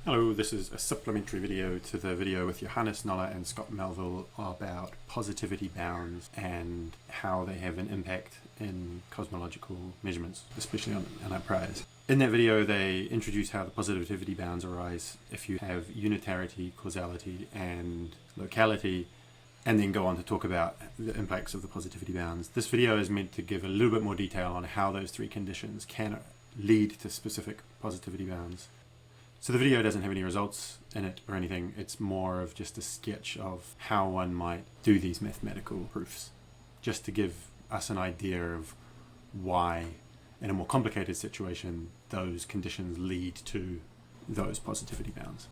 Hello, this is a supplementary video to the video with Johannes Noller and Scott Melville about positivity bounds and how they have an impact in cosmological measurements, especially on priors. In that video, they introduce how the positivity bounds arise if you have unitarity, causality, and locality, and then go on to talk about the impacts of the positivity bounds. This video is meant to give a little bit more detail on how those three conditions can lead to specific positivity bounds. So the video doesn't have any results in it or anything. It's more of just a sketch of how one might do these mathematical proofs, just to give us an idea of why, in a more complicated situation, those conditions lead to those positivity bounds.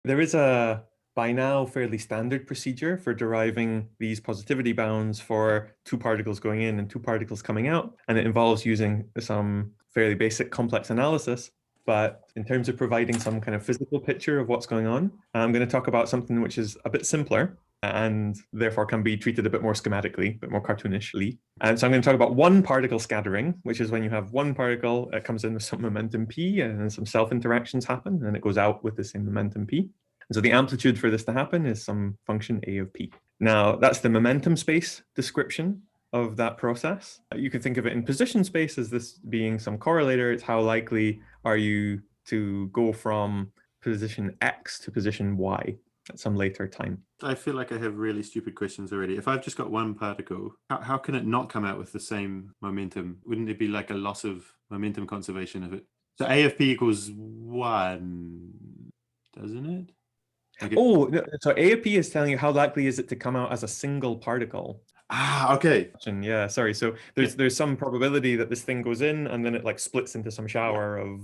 There is a, by now, fairly standard procedure for deriving these positivity bounds for two particles going in and two particles coming out, and it involves using some fairly basic complex analysis. But in terms of providing some kind of physical picture of what's going on, I'm going to talk about something which is a bit simpler and therefore can be treated a bit more schematically, a bit more cartoonishly. And so I'm going to talk about one particle scattering, which is when you have one particle that comes in with some momentum p, and then some self-interactions happen, and it goes out with the same momentum p. And so the amplitude for this to happen is some function a of p. Now, that's the momentum space description of that process. You can think of it in position space as this being some correlator. It's how likely are you to go from position X to position Y at some later time. I feel like I have really stupid questions already. If I've just got one particle, how can it not come out with the same momentum? Wouldn't it be like a loss of momentum conservation of it? So A of P equals 1, doesn't it? Okay. Oh, so A of P is telling you how likely is it to come out as a single particle. Ah, okay. Yeah, sorry. So there's some probability that this thing goes in and then it like splits into some shower of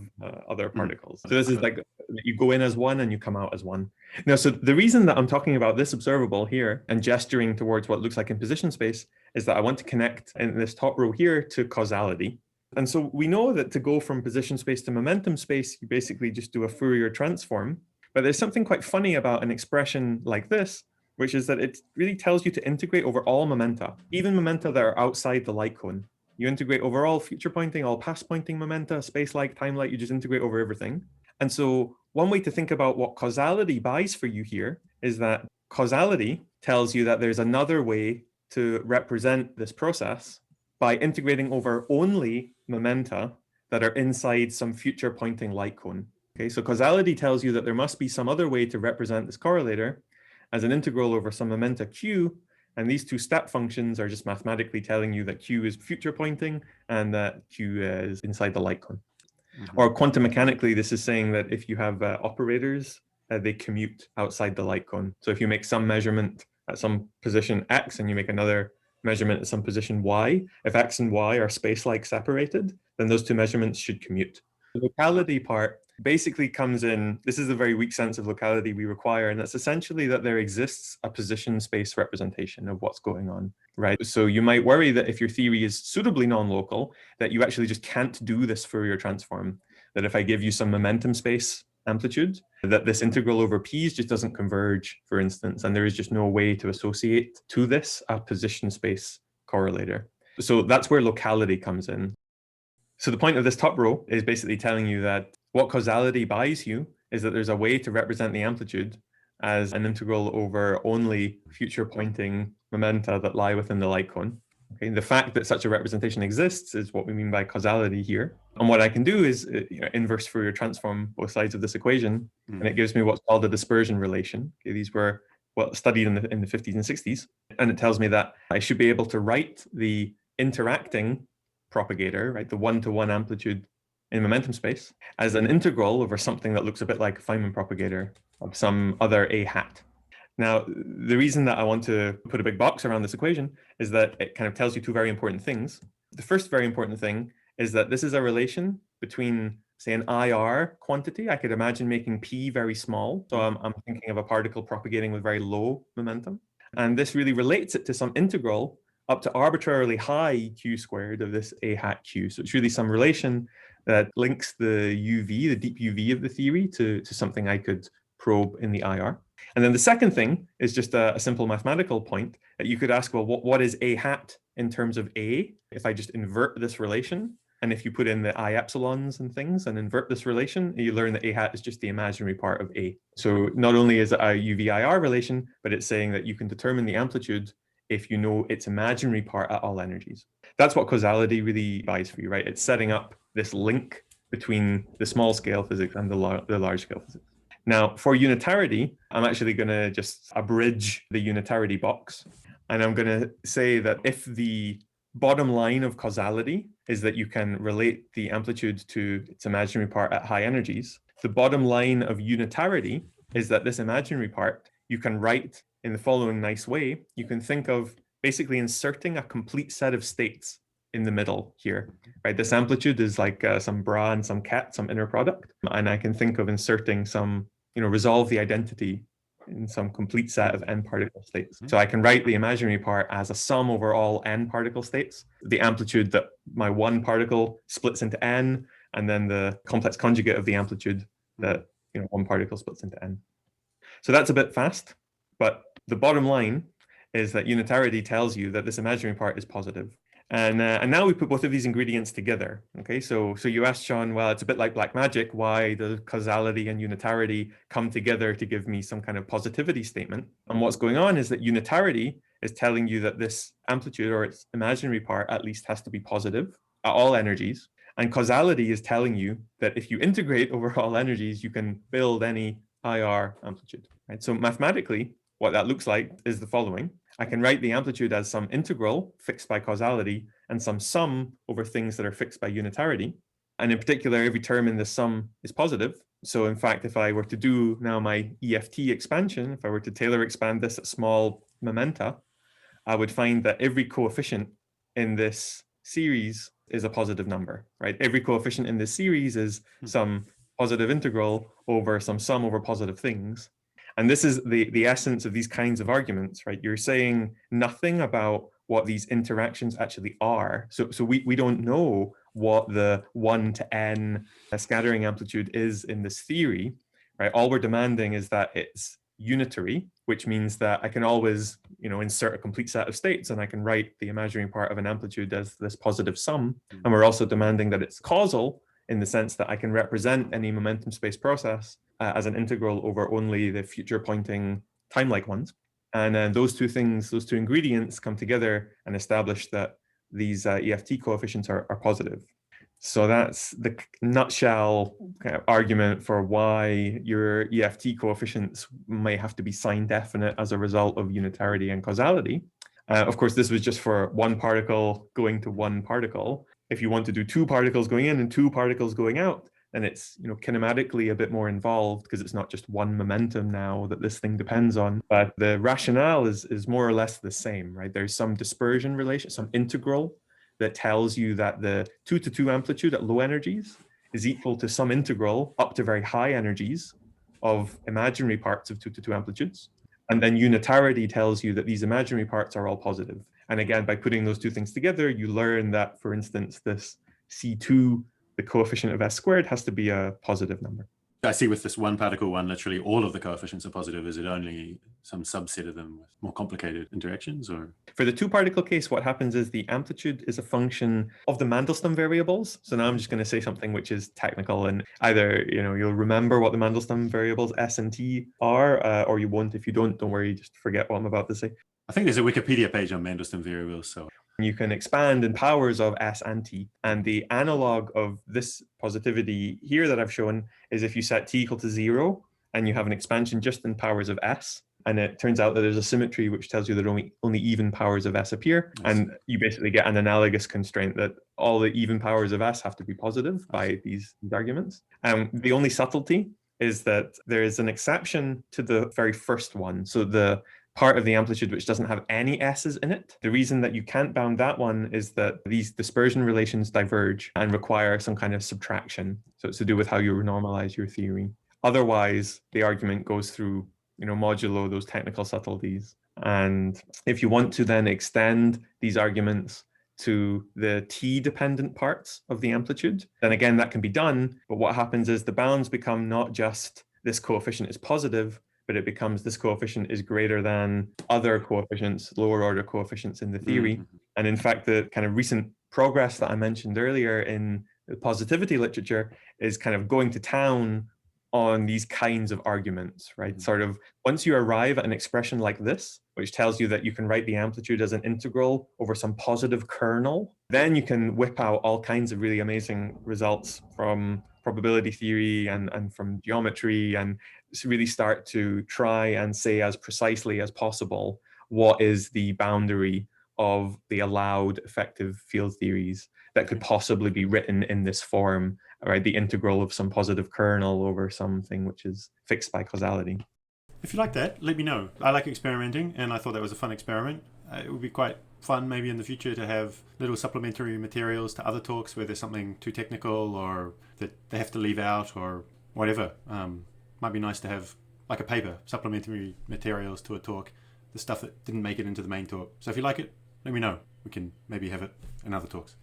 other particles. So this is like you go in as one and you come out as one. Now, so the reason that I'm talking about this observable here and gesturing towards what looks like in position space is that I want to connect in this top row here to causality. And so we know that to go from position space to momentum space, you basically just do a Fourier transform. But there's something quite funny about an expression like this, which is that it really tells you to integrate over all momenta, even momenta that are outside the light cone. You integrate over all future pointing, all past pointing momenta, space-like, time-like, you just integrate over everything. And so one way to think about what causality buys for you here is that causality tells you that there's another way to represent this process by integrating over only momenta that are inside some future pointing light cone. Okay, so causality tells you that there must be some other way to represent this correlator as an integral over some momenta q, and these two step functions are just mathematically telling you that q is future pointing and that q is inside the light cone. Or quantum mechanically, this is saying that if you have operators, they commute outside the light cone. So if you make some measurement at some position x and you make another measurement at some position y, if x and y are space-like separated, then those two measurements should commute. The locality part basically comes in, this is a very weak sense of locality we require, and that's essentially that there exists a position space representation of what's going on, right? So you might worry that if your theory is suitably non-local, that you actually just can't do this Fourier transform, that if I give you some momentum space amplitude, that this integral over p's just doesn't converge, for instance, and there is just no way to associate to this a position space correlator. So that's where locality comes in. So the point of this top row is basically telling you that what causality buys you is that there's a way to represent the amplitude as an integral over only future pointing momenta that lie within the light cone. Okay, the fact that such a representation exists is what we mean by causality here. And what I can do is inverse Fourier transform both sides of this equation, and it gives me what's called a dispersion relation. Okay, these were studied in the 50s and 60s, and it tells me that I should be able to write the interacting propagator, right, the one-to-one amplitude in momentum space, as an integral over something that looks a bit like a Feynman propagator of some other a hat. Now, the reason that I want to put a big box around this equation is that it kind of tells you two very important things. The first very important thing is that this is a relation between, say, an IR quantity. I could imagine making p very small. So I'm thinking of a particle propagating with very low momentum. And this really relates it to some integral up to arbitrarily high q squared of this a hat q. So it's really some relation that links the UV, the deep UV of the theory to something I could probe in the IR. And then the second thing is just a simple mathematical point that you could ask, well, what is a hat in terms of a? If I just invert this relation, And if you put in the I epsilons and things and invert this relation, you learn that A hat is just the imaginary part of A. So not only is it a UVIR relation, but it's saying that you can determine the amplitude if you know its imaginary part at all energies. That's what causality really buys for you, right? It's setting up this link between the small scale physics and the large scale physics. Now, for unitarity, I'm actually going to just abridge the unitarity box. And I'm going to say that if the bottom line of causality is that you can relate the amplitude to its imaginary part at high energies, the bottom line of unitarity is that this imaginary part you can write in the following nice way. You can think of basically inserting a complete set of states in the middle here, right? This amplitude is like some bra and some ket, some inner product. And I can think of inserting some, resolve the identity in some complete set of n particle states. So I can write the imaginary part as a sum over all n particle states, the amplitude that my one particle splits into n, and then the complex conjugate of the amplitude that one particle splits into n. So that's a bit fast, but the bottom line is that unitarity tells you that this imaginary part is positive. And now we put both of these ingredients together. Okay, so you asked, Sean, well, it's a bit like black magic. Why the causality and unitarity come together to give me some kind of positivity statement? And what's going on is that unitarity is telling you that this amplitude or its imaginary part at least has to be positive at all energies. And causality is telling you that if you integrate over all energies, you can build any IR amplitude. Right? So mathematically, what that looks like is the following. I can write the amplitude as some integral fixed by causality and some sum over things that are fixed by unitarity. And in particular, every term in the sum is positive. So in fact, if I were to do now my EFT expansion, if I were to Taylor expand this at small momenta, I would find that every coefficient in this series is a positive number, right? Every coefficient in this series is some positive integral over some sum over positive things. And this is the essence of these kinds of arguments, right? You're saying nothing about what these interactions actually are. So we don't know what the 1 to n scattering amplitude is in this theory, right? All we're demanding is that it's unitary, which means that I can always, insert a complete set of states and I can write the imaginary part of an amplitude as this positive sum. And we're also demanding that it's causal in the sense that I can represent any momentum space process as an integral over only the future pointing time-like ones. And then those two things, those two ingredients come together and establish that these EFT coefficients are positive. So that's the nutshell kind of argument for why your EFT coefficients may have to be sign definite as a result of unitarity and causality. Of course, this was just for one particle going to one particle. If you want to do two particles going in and two particles going out, then it's kinematically a bit more involved because it's not just one momentum now that this thing depends on. But the rationale is more or less the same, right? There's some dispersion relation, some integral that tells you that the 2 to 2 amplitude at low energies is equal to some integral up to very high energies of imaginary parts of 2 to 2 amplitudes. And then unitarity tells you that these imaginary parts are all positive. And again, by putting those two things together, you learn that, for instance, this C2, the coefficient of S squared, has to be a positive number. I see with this one particle one, literally all of the coefficients are positive. Is it only some subset of them with more complicated interactions? Or for the two particle case, what happens is the amplitude is a function of the Mandelstam variables. So now I'm just going to say something which is technical, and either you'll remember what the Mandelstam variables S and T are, or you won't. If you don't worry, just forget what I'm about to say. I think there's a Wikipedia page on Mandelstam variables. So you can expand in powers of S and T. And the analog of this positivity here that I've shown is if you set T equal to 0 and you have an expansion just in powers of S, and it turns out that there's a symmetry which tells you that only even powers of S appear, and you basically get an analogous constraint that all the even powers of S have to be positive by these arguments. The only subtlety is that there is an exception to the very first one. So the part of the amplitude which doesn't have any S's in it. The reason that you can't bound that one is that these dispersion relations diverge and require some kind of subtraction. So it's to do with how you normalize your theory. Otherwise, the argument goes through, modulo those technical subtleties. And if you want to then extend these arguments to the T-dependent parts of the amplitude, then again, that can be done. But what happens is the bounds become not just this coefficient is positive, but it becomes this coefficient is greater than other coefficients, lower order coefficients in the theory. And in fact, the kind of recent progress that I mentioned earlier in the positivity literature is kind of going to town on these kinds of arguments, right? Sort of once you arrive at an expression like this, which tells you that you can write the amplitude as an integral over some positive kernel, then you can whip out all kinds of really amazing results from probability theory and from geometry, and really start to try and say as precisely as possible what is the boundary of the allowed effective field theories that could possibly be written in this form, right? The integral of some positive kernel over something which is fixed by causality. If you like that, let me know. I like experimenting, and I thought that was a fun experiment. It would be quite fun maybe in the future to have little supplementary materials to other talks where there's something too technical or that they have to leave out or whatever. Might be nice to have like a paper, supplementary materials to a talk, the stuff that didn't make it into the main talk. So if you like it, let me know. We can maybe have it in other talks.